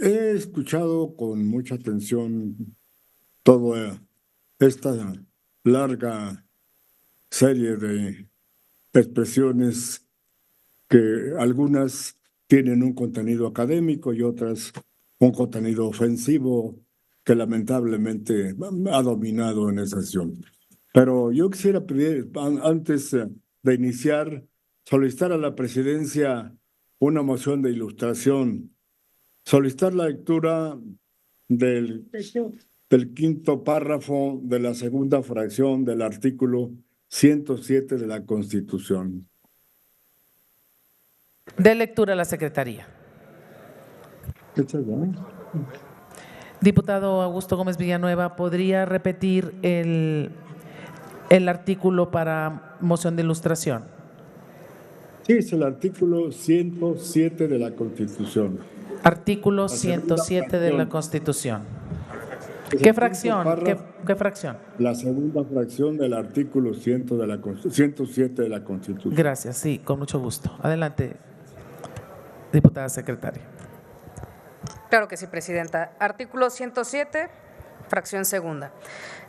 He escuchado con mucha atención toda esta larga serie de expresiones que algunas tienen un contenido académico y otras un contenido ofensivo que lamentablemente ha dominado en esa sesión. Pero yo quisiera pedir, antes de iniciar, solicitar a la presidencia una moción de ilustración, solicitar la lectura del, del quinto párrafo de la segunda fracción del artículo 107 de la Constitución. De lectura a la Secretaría. Muchas gracias. Diputado Augusto Gómez Villanueva, ¿podría repetir el artículo para moción de ilustración? Sí, es el artículo 107 de la Constitución. Artículo La segunda 107 de la fracción. Constitución. Es ¿Qué el fracción? quinto párrafo, ¿Qué fracción? la segunda fracción del artículo 107 de la Constitución. Gracias, sí, con mucho gusto. Adelante, diputada secretaria. Claro que sí, presidenta. Artículo 107, fracción segunda.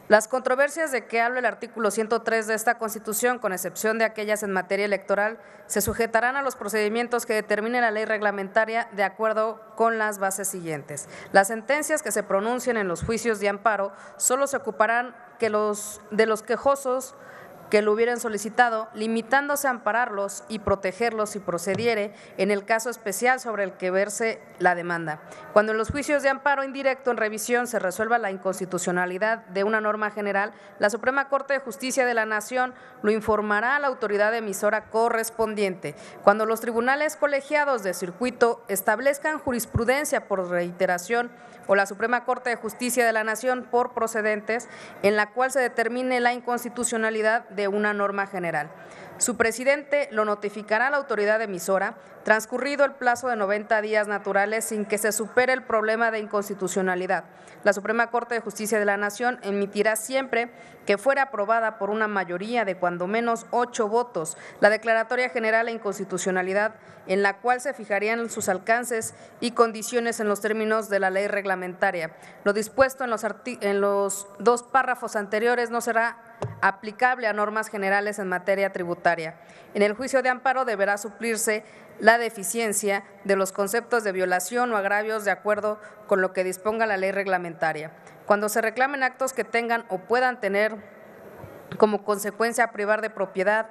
Las controversias de que habla el artículo 103 de esta Constitución, con excepción de aquellas en materia electoral, se sujetarán a los procedimientos que determine la ley reglamentaria de acuerdo con las bases siguientes. Las sentencias que se pronuncien en los juicios de amparo solo se ocuparán de los quejosos que lo hubieran solicitado, limitándose a ampararlos y protegerlos si procediere en el caso especial sobre el que verse la demanda. Cuando en los juicios de amparo indirecto en revisión se resuelva la inconstitucionalidad de una norma general, la Suprema Corte de Justicia de la Nación lo informará a la autoridad emisora correspondiente. Cuando los tribunales colegiados de circuito establezcan jurisprudencia por reiteración o la Suprema Corte de Justicia de la Nación por procedentes, en la cual se determine la inconstitucionalidad de una norma general. Su presidente lo notificará a la autoridad emisora, transcurrido el plazo de 90 días naturales sin que se supere el problema de inconstitucionalidad. La Suprema Corte de Justicia de la Nación emitirá siempre que fuera aprobada por una mayoría de cuando menos 8 votos la declaratoria general de inconstitucionalidad, en la cual se fijarían sus alcances y condiciones en los términos de la ley reglamentaria. Lo dispuesto en los dos párrafos anteriores no será aplicable a normas generales en materia tributaria. En el juicio de amparo deberá suplirse la deficiencia de los conceptos de violación o agravios de acuerdo con lo que disponga la ley reglamentaria. Cuando se reclamen actos que tengan o puedan tener como consecuencia privar de propiedad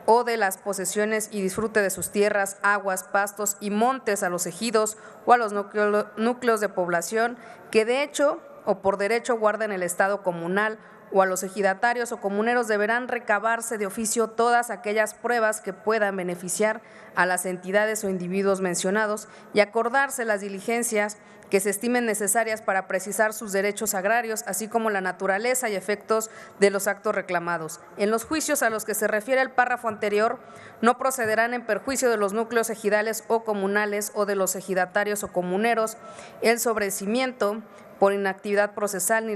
o de las posesiones y disfrute de sus tierras, aguas, pastos y montes a los ejidos o a los núcleos de población que de hecho o por derecho guarden el Estado comunal, o a los ejidatarios o comuneros, deberán recabarse de oficio todas aquellas pruebas que puedan beneficiar a las entidades o individuos mencionados y acordarse las diligencias que se estimen necesarias para precisar sus derechos agrarios, así como la naturaleza y efectos de los actos reclamados. En los juicios a los que se refiere el párrafo anterior, no procederán en perjuicio de los núcleos ejidales o comunales o de los ejidatarios o comuneros el sobrecimiento por inactividad procesal ni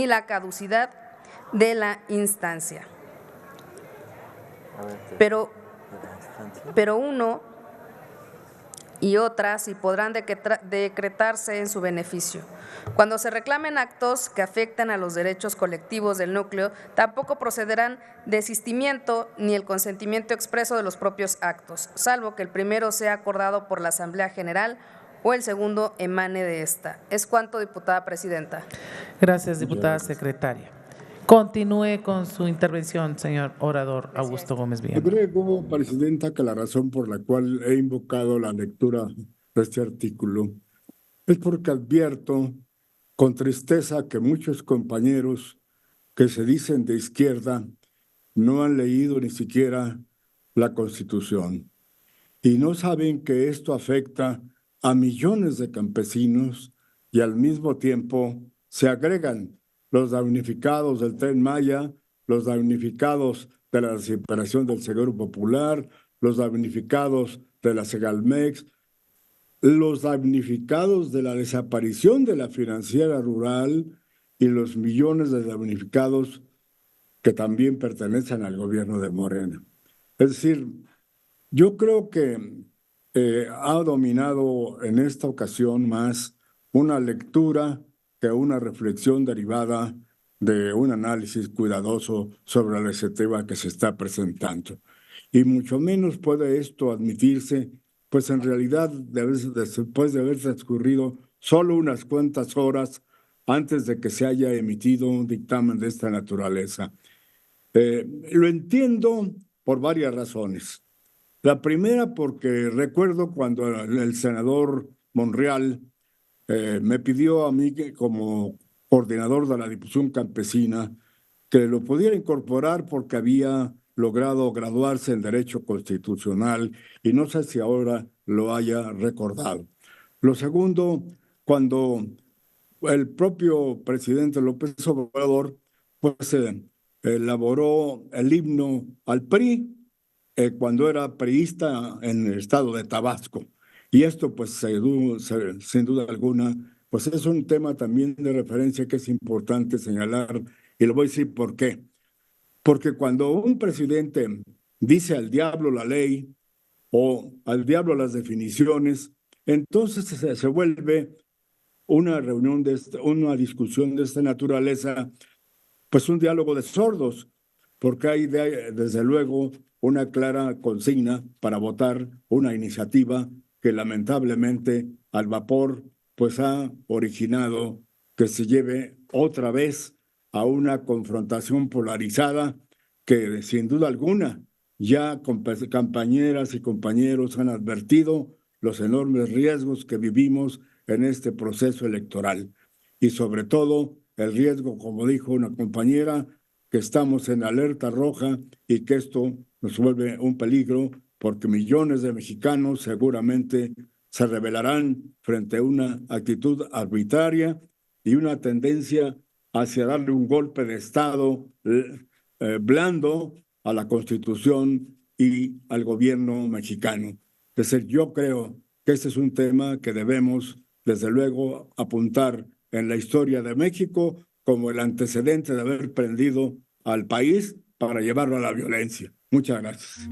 la caducidad de la instancia. Pero uno y otras y podrán decretarse en su beneficio. Cuando se reclamen actos que afectan a los derechos colectivos del núcleo, tampoco procederán desistimiento ni el consentimiento expreso de los propios actos, salvo que el primero sea acordado por la Asamblea General o el segundo emane de esta. Es cuanto, diputada presidenta. Gracias, diputada secretaria. Continúe con su intervención, señor orador Augusto Gómez Villanueva. Agrego, presidenta, que la razón por la cual he invocado la lectura de este artículo es porque advierto con tristeza que muchos compañeros que se dicen de izquierda no han leído ni siquiera la Constitución y no saben que esto afecta a millones de campesinos y al mismo tiempo se agregan los damnificados del Tren Maya, los damnificados de la desaparición del Seguro Popular, los damnificados de la Segalmex, los damnificados de la desaparición de la financiera rural y los millones de damnificados que también pertenecen al gobierno de Morena. Es decir, yo creo que ha dominado en esta ocasión más una lectura que una reflexión derivada de un análisis cuidadoso sobre la iniciativa que se está presentando. Y mucho menos puede esto admitirse, pues en realidad después de haber transcurrido solo unas cuantas horas antes de que se haya emitido un dictamen de esta naturaleza. Lo entiendo por varias razones. La primera, porque recuerdo cuando el senador Monreal me pidió a mí, como coordinador de la Difusión Campesina, que lo pudiera incorporar porque había logrado graduarse en Derecho Constitucional y no sé si ahora lo haya recordado. Lo segundo, cuando el propio presidente López Obrador pues elaboró el himno al PRI cuando era priista en el estado de Tabasco. Y esto, pues, sin duda alguna, pues es un tema también de referencia que es importante señalar, y lo voy a decir por qué. Porque cuando un presidente dice al diablo la ley o al diablo las definiciones, entonces se vuelve una reunión una discusión de esta naturaleza, pues un diálogo de sordos, porque hay desde luego una clara consigna para votar una iniciativa que lamentablemente al vapor pues ha originado que se lleve otra vez a una confrontación polarizada que sin duda alguna ya compañeras y compañeros han advertido los enormes riesgos que vivimos en este proceso electoral y sobre todo el riesgo, como dijo una compañera, que estamos en alerta roja y que esto nos vuelve un peligro porque millones de mexicanos seguramente se rebelarán frente a una actitud arbitraria y una tendencia hacia darle un golpe de Estado blando a la Constitución y al gobierno mexicano. Es decir, yo creo que este es un tema que debemos, desde luego, apuntar en la historia de México como el antecedente de haber prendido al país para llevarlo a la violencia. Muchas gracias.